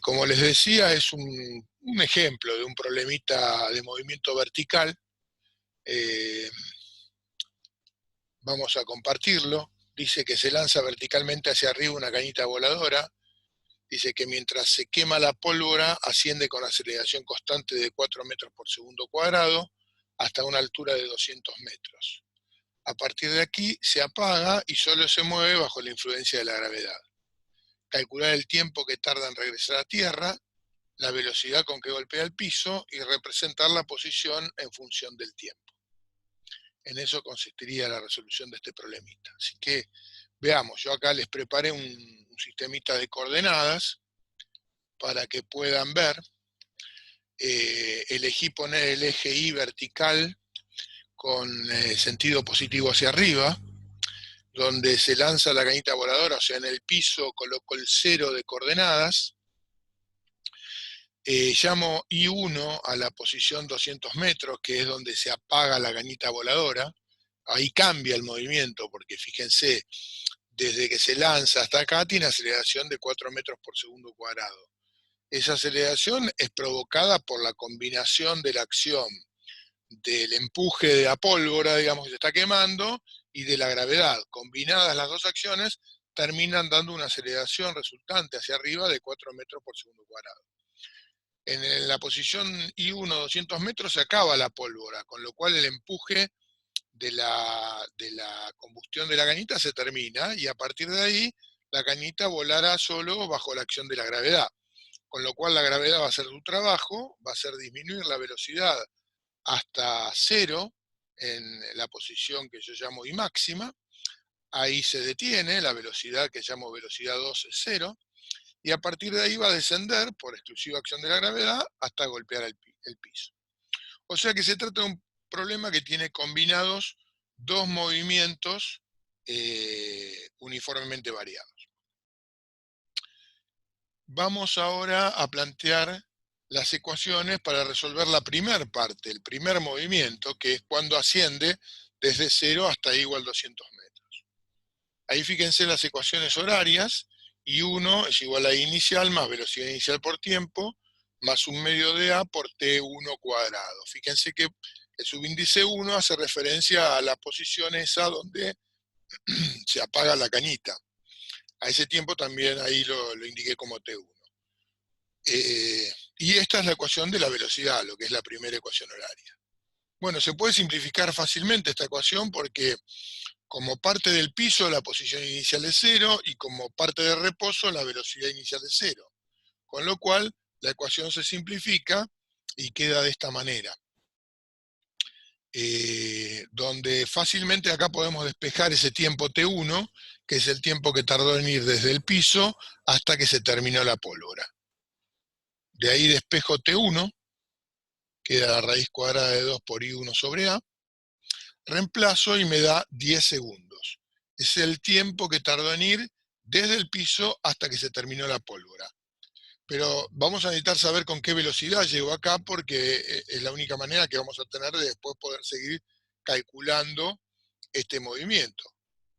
Como les decía, es un ejemplo de un problemita de movimiento vertical. Eh, Vamos a compartirlo. Dice que se lanza verticalmente hacia arriba una cañita voladora. Dice que mientras se quema la pólvora, asciende con aceleración constante de 4 metros por segundo cuadrado hasta una altura de 200 metros. A partir de aquí se apaga y solo se mueve bajo la influencia de la gravedad. Calcular el tiempo que tarda en regresar a tierra, la velocidad con que golpea el piso y representar la posición en función del tiempo. En eso consistiría la resolución de este problemita. Así que veamos, yo acá les preparé un sistemita de coordenadas para que puedan ver. Elegí poner el eje Y vertical con sentido positivo hacia arriba, donde se lanza la cañita voladora, o sea, en el piso coloco el 0 de coordenadas. Llamo I1 a la posición 200 metros, que es donde se apaga la cañita voladora. Ahí cambia el movimiento, porque fíjense, desde que se lanza hasta acá tiene aceleración de 4 metros por segundo cuadrado. Esa aceleración es provocada por la combinación de la acción del empuje de la pólvora, digamos, que se está quemando, y de la gravedad. Combinadas las dos acciones, terminan dando una aceleración resultante hacia arriba de 4 metros por segundo cuadrado. En la posición I1, 200 metros, se acaba la pólvora, con lo cual el empuje de la combustión de la cañita se termina, y a partir de ahí la cañita volará solo bajo la acción de la gravedad. Con lo cual la gravedad va a hacer su trabajo, va a hacer disminuir la velocidad hasta 0 en la posición que yo llamo I máxima. Ahí se detiene, la velocidad que llamo velocidad 2 es 0, y a partir de ahí va a descender por exclusiva acción de la gravedad hasta golpear el piso. O sea que se trata de un problema que tiene combinados dos movimientos uniformemente variados. Vamos ahora a plantear las ecuaciones para resolver la primera parte, el primer movimiento, que es cuando asciende desde 0 hasta igual 200 metros. Ahí fíjense las ecuaciones horarias. I1 es igual a I inicial más velocidad inicial por tiempo, más un medio de A por T1 cuadrado. Fíjense que el subíndice 1 hace referencia a la posición esa donde se apaga la cañita. A ese tiempo también ahí lo indiqué como T1. Y esta es la ecuación de la velocidad, lo que es la primera ecuación horaria. Bueno, se puede simplificar fácilmente esta ecuación porque como parte del piso la posición inicial es 0 y como parte de reposo la velocidad inicial es 0. Con lo cual la ecuación se simplifica y queda de esta manera. Donde fácilmente acá podemos despejar ese tiempo T1, que es el tiempo que tardó en ir desde el piso hasta que se terminó la pólvora. De ahí despejo T1, queda la raíz cuadrada de 2 por I1 sobre A, reemplazo y me da 10 segundos. Es el tiempo que tardó en ir desde el piso hasta que se terminó la pólvora. Pero vamos a necesitar saber con qué velocidad llegó acá, porque es la única manera que vamos a tener de después poder seguir calculando este movimiento.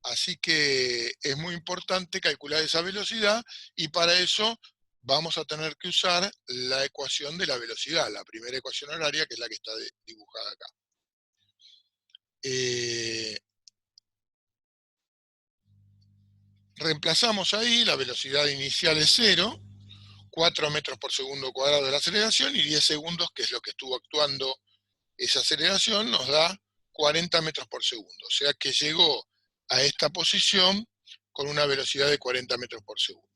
Así que es muy importante calcular esa velocidad, y para eso vamos a tener que usar la ecuación de la velocidad, la primera ecuación horaria, que es la que está dibujada acá. Reemplazamos ahí, la velocidad inicial es 0, 4 metros por segundo cuadrado de la aceleración, y 10 segundos, que es lo que estuvo actuando esa aceleración, nos da 40 metros por segundo. O sea que llegó a esta posición con una velocidad de 40 metros por segundo.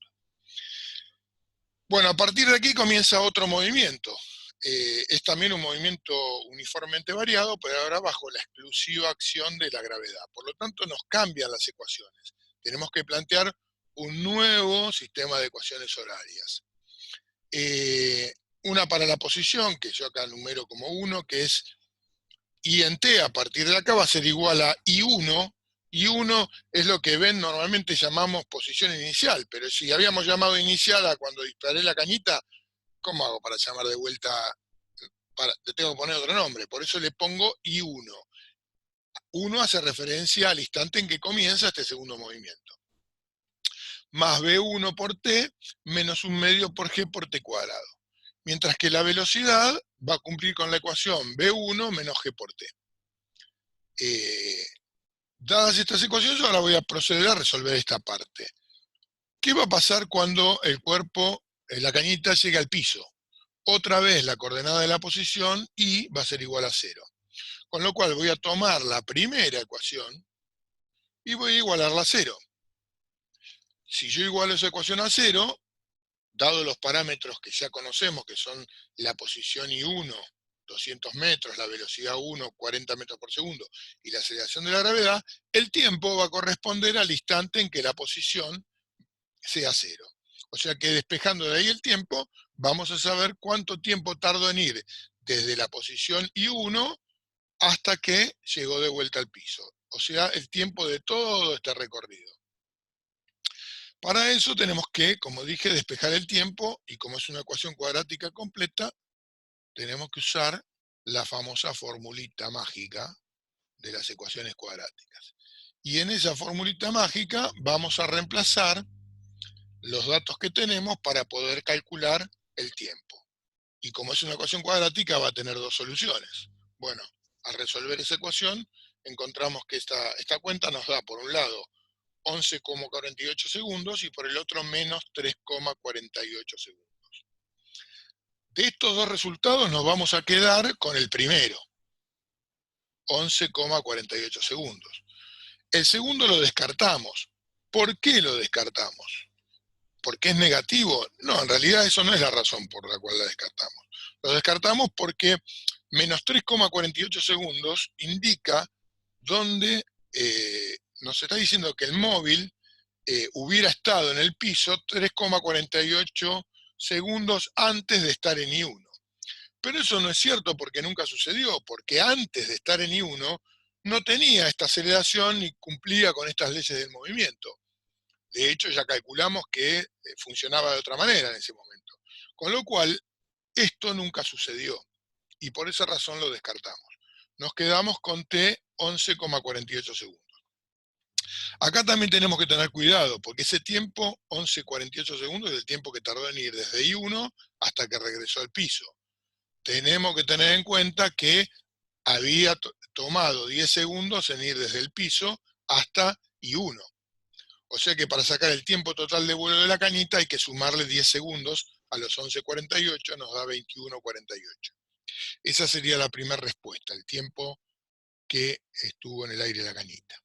Bueno, a partir de aquí comienza otro movimiento. Es también un movimiento uniformemente variado, pero ahora bajo la exclusiva acción de la gravedad. Por lo tanto, nos cambian las ecuaciones. Tenemos que plantear un nuevo sistema de ecuaciones horarias. Una para la posición, que yo acá numero como 1, que es I en T, a partir de acá va a ser igual a I1. I1 es lo que ven normalmente llamamos posición inicial, pero si habíamos llamado inicial a cuando disparé la cañita, ¿cómo hago para llamar de vuelta? Le tengo que poner otro nombre, por eso le pongo I1. 1 hace referencia al instante en que comienza este segundo movimiento. más B1 por T menos 1/2 por G por T cuadrado. Mientras que la velocidad va a cumplir con la ecuación B1 menos G por T. Dadas estas ecuaciones, ahora voy a proceder a resolver esta parte. ¿Qué va a pasar cuando el cuerpo, la cañita, llegue al piso? Otra vez la coordenada de la posición y va a ser igual a 0. Con lo cual voy a tomar la primera ecuación y voy a igualarla a 0. Si yo igualo esa ecuación a 0, dado los parámetros que ya conocemos, que son la posición I1, 200 metros, la velocidad 1, 40 metros por segundo, y la aceleración de la gravedad, el tiempo va a corresponder al instante en que la posición sea 0. O sea que despejando de ahí el tiempo, vamos a saber cuánto tiempo tardó en ir desde la posición I1 hasta que llegó de vuelta al piso. O sea, el tiempo de todo este recorrido. Para eso tenemos que, como dije, despejar el tiempo, y como es una ecuación cuadrática completa, tenemos que usar la famosa formulita mágica de las ecuaciones cuadráticas. Y en esa formulita mágica vamos a reemplazar los datos que tenemos para poder calcular el tiempo. Y como es una ecuación cuadrática, va a tener dos soluciones. Bueno, al resolver esa ecuación, encontramos que esta cuenta nos da, por un lado, 11,48 segundos y por el otro menos 3,48 segundos. De estos dos resultados nos vamos a quedar con el primero, 11,48 segundos. El segundo lo descartamos. ¿Por qué lo descartamos? ¿Porque es negativo? No, en realidad eso no es la razón por la cual la descartamos. Lo descartamos porque menos 3,48 segundos indica donde nos está diciendo que el móvil hubiera estado en el piso 3,48 segundos antes de estar en I1. Pero eso no es cierto porque nunca sucedió, porque antes de estar en I1 no tenía esta aceleración ni cumplía con estas leyes del movimiento. De hecho, ya calculamos que funcionaba de otra manera en ese momento. Con lo cual, esto nunca sucedió y por esa razón lo descartamos. Nos quedamos con T 11,48 segundos. Acá también tenemos que tener cuidado, porque ese tiempo, 11,48 segundos, es el tiempo que tardó en ir desde I1 hasta que regresó al piso. Tenemos que tener en cuenta que había tomado 10 segundos en ir desde el piso hasta I1. O sea que para sacar el tiempo total de vuelo de la cañita hay que sumarle 10 segundos a los 11,48, nos da 21,48. Esa sería la primera respuesta, el tiempo que estuvo en el aire la cañita.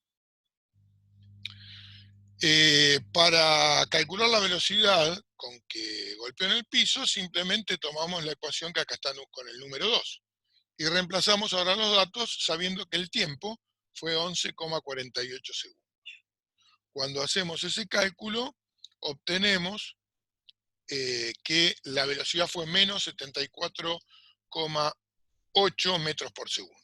Para calcular la velocidad con que golpeó en el piso, simplemente tomamos la ecuación que acá está con el número 2 y reemplazamos ahora los datos sabiendo que el tiempo fue 11,48 segundos. Cuando hacemos ese cálculo, obtenemos que la velocidad fue menos 74,8 metros por segundo.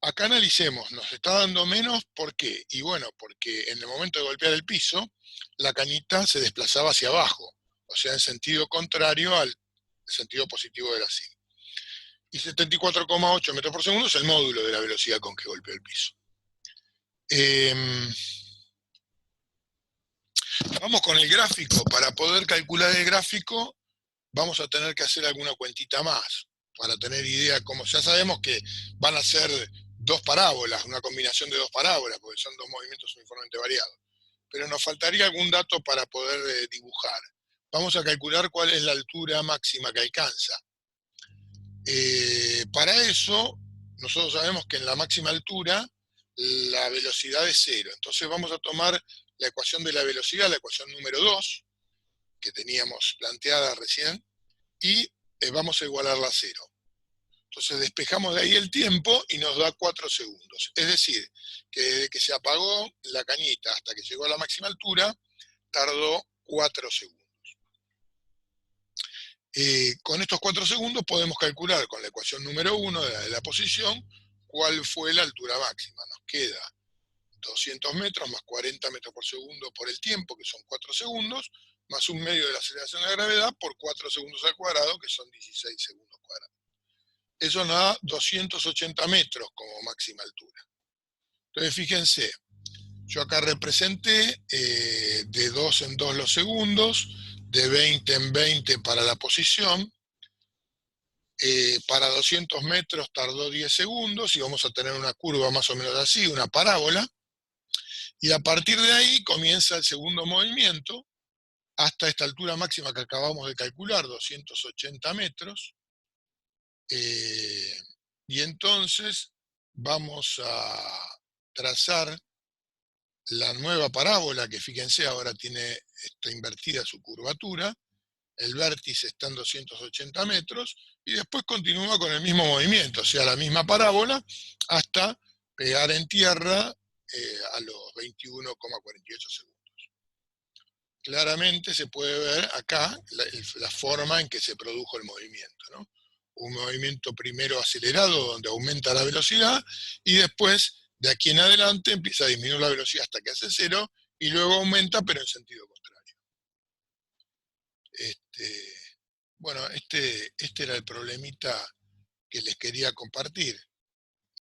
Acá analicemos, nos está dando menos, ¿por qué? Y bueno, porque en el momento de golpear el piso, la cañita se desplazaba hacia abajo, o sea, en sentido contrario al sentido positivo de la sigma. Y 74,8 metros por segundo es el módulo de la velocidad con que golpeó el piso. Vamos con el gráfico. Para poder calcular el gráfico, vamos a tener que hacer alguna cuentita más, para tener idea, como ya sabemos que van a ser dos parábolas, una combinación de dos parábolas, porque son dos movimientos uniformemente variados. Pero nos faltaría algún dato para poder dibujar. Vamos a calcular cuál es la altura máxima que alcanza. Para eso, nosotros sabemos que en la máxima altura la velocidad es 0. Entonces vamos a tomar la ecuación de la velocidad, la ecuación número 2, que teníamos planteada recién, y vamos a igualarla a 0. Entonces despejamos de ahí el tiempo y nos da 4 segundos. Es decir, que desde que se apagó la cañita hasta que llegó a la máxima altura, tardó 4 segundos. Con estos 4 segundos podemos calcular con la ecuación número 1 de la posición cuál fue la altura máxima. Nos queda 200 metros más 40 metros por segundo por el tiempo, que son 4 segundos, más 1/2 de la aceleración de la gravedad por 4 segundos al cuadrado, que son 16 segundos cuadrados. Eso nos da 280 metros como máxima altura. Entonces, fíjense, Yo acá representé de 2 en 2 los segundos, de 20 en 20 para la posición. Para 200 metros tardó 10 segundos y vamos a tener una curva más o menos así, una parábola. Y a partir de ahí comienza el segundo movimiento hasta esta altura máxima que acabamos de calcular, 280 metros. Y entonces vamos a trazar la nueva parábola, que fíjense, ahora está invertida su curvatura, el vértice está en 280 metros, y después continúa con el mismo movimiento, o sea, la misma parábola, hasta pegar en tierra a los 21,48 segundos. Claramente se puede ver acá la forma en que se produjo el movimiento, ¿no? Un movimiento primero acelerado, donde aumenta la velocidad, y después, de aquí en adelante, empieza a disminuir la velocidad hasta que hace cero, y luego aumenta, pero en sentido contrario. Bueno, este era el problemita que les quería compartir.